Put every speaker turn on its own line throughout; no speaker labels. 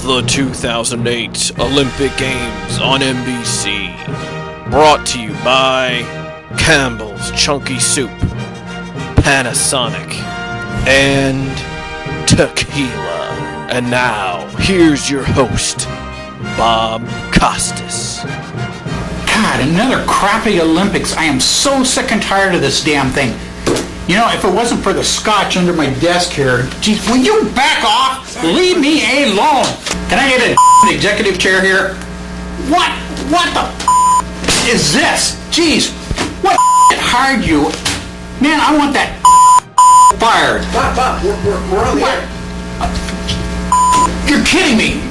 The 2008 Olympic Games on NBC. Brought to you by Campbell's Chunky Soup, Panasonic, and Tequila. And now, here's your host, Bob Costas.
God, another crappy Olympics. I am so sick and tired of this damn thing. You know, if it wasn't for the scotch under my desk here, geez, will you back off? Leave me alone. Can I get an executive chair here? What the is this? Jeez, what hired you? Man, I want that fired.
Bob, we're on the air.
You're kidding me.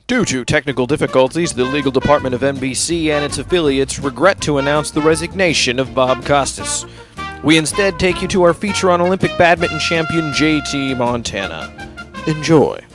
Due to technical difficulties, the legal department of NBC and its affiliates regret to announce the resignation of Bob Costas. We instead take you to our feature on Olympic badminton champion JT Montana. Enjoy.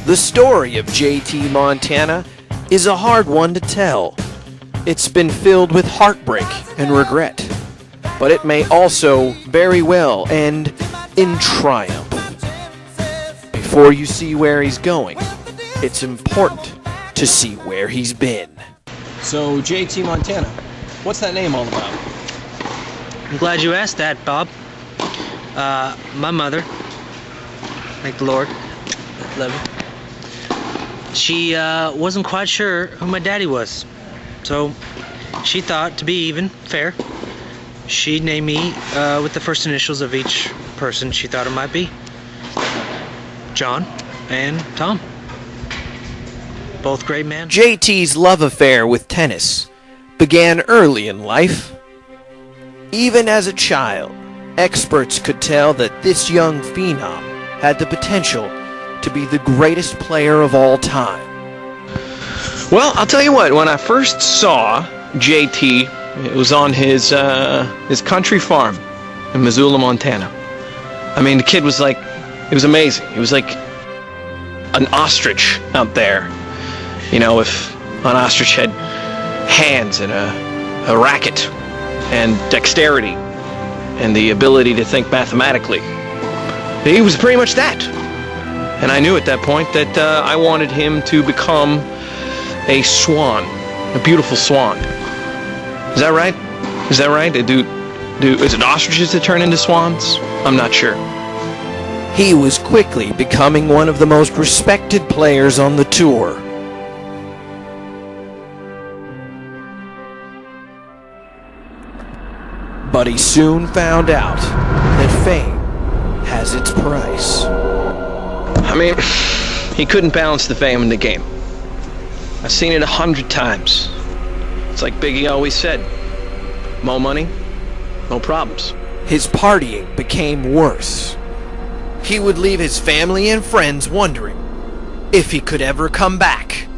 The story of JT Montana is a hard one to tell. It's been filled with heartbreak and regret, but it may also very well end in triumph. Before you see where he's going, it's important to see where he's been.
So, JT Montana, what's that name all about?
I'm glad you asked that, Bob. My mother, thank the Lord, love you. She wasn't quite sure who my daddy was, so she thought, to be even, fair, she'd name me with the first initials of each person she thought it might be. John and Tom. Both great men.
JT's love affair with tennis began early in life. Even as a child, experts could tell that this young phenom had the potential to be the greatest player of all time.
Well, I'll tell you what, when I first saw JT, it was on his country farm in Missoula, Montana. I mean, the kid was like, it was amazing. He was like an ostrich out there. You know, if an ostrich had hands and a racket and dexterity and the ability to think mathematically. He was pretty much that. And I knew at that point that I wanted him to become a swan, a beautiful swan. Is that right? Is that right? Is it ostriches that turn into swans? I'm not sure.
He was quickly becoming one of the most respected players on the tour. But he soon found out that fame has its price.
I mean, he couldn't balance the fame in the game. I've seen it 100 times. It's like Biggie always said, more money, no problems.
His partying became worse. He would leave his family and friends wondering if he could ever come back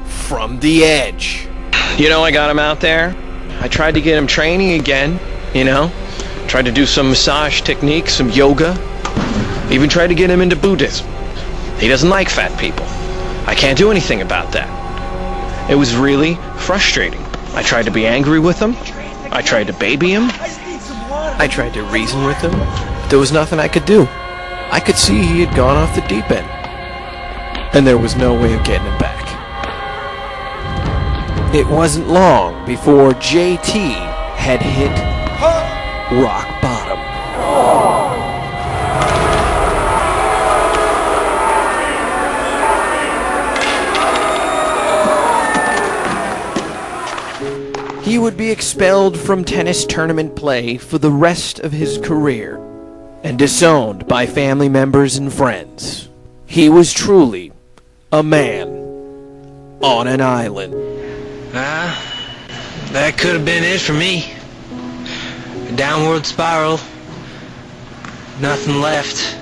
from the edge.
You know, I got him out there. I tried to get him training again, you know. Tried to do some massage techniques, some yoga. Even tried to get him into Buddhism. He doesn't like fat people. I can't do anything about that. It was really frustrating. I tried to be angry with him. I tried to baby him. I tried to reason with him. But there was nothing I could do. I could see he had gone off the deep end. And there was no way of getting him back.
It wasn't long before JT had hit rock bottom. He would be expelled from tennis tournament play for the rest of his career and disowned by family members and friends. He was truly a man on an island.
That could have been it for me. A downward spiral. Nothing left.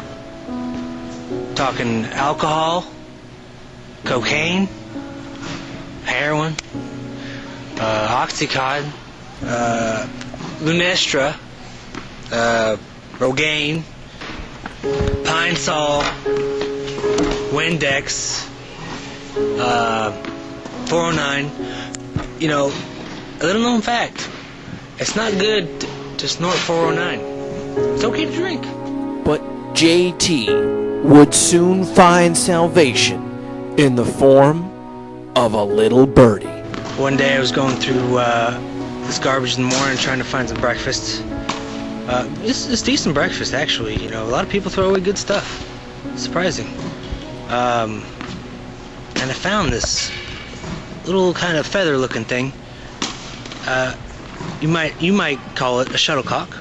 Talking alcohol, cocaine, heroin, Oxycontin, Lunestra, Rogaine, Pine Sol, Windex, 409. You know, a little known fact, it's not good to snort 409. It's okay to drink.
But JT would soon find salvation in the form of a little birdie.
One day I was going through this garbage in the morning trying to find some breakfast. It's decent breakfast, actually. You know, a lot of people throw away good stuff. Surprising. And I found this little kind of feather-looking thing. You might call it a shuttlecock.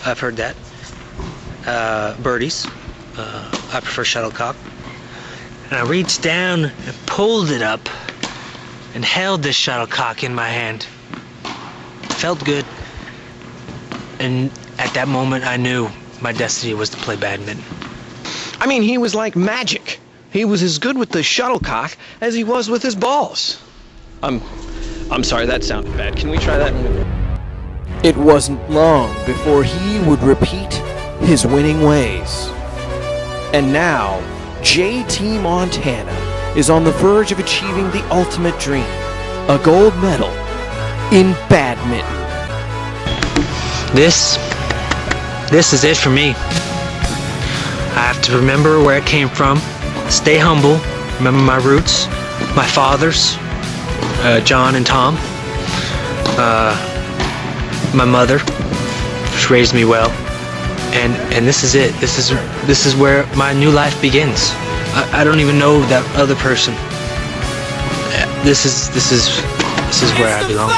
I've heard that. Birdies. I prefer shuttlecock. And I reached down and pulled it up and held this shuttlecock in my hand. It felt good. And at that moment, I knew my destiny was to play badminton.
I mean, he was like magic. He was as good with the shuttlecock as he was with his balls. I'm sorry, that sounded bad. Can we try that?
It wasn't long before he would repeat his winning ways. And now, JT Montana is on the verge of achieving the ultimate dream, a gold medal in badminton.
This is it for me. I have to remember where I came from, stay humble, remember my roots, my fathers, John and Tom, my mother, which raised me well, and this is it. This is where my new life begins. I don't even know that other person. This is where I belong.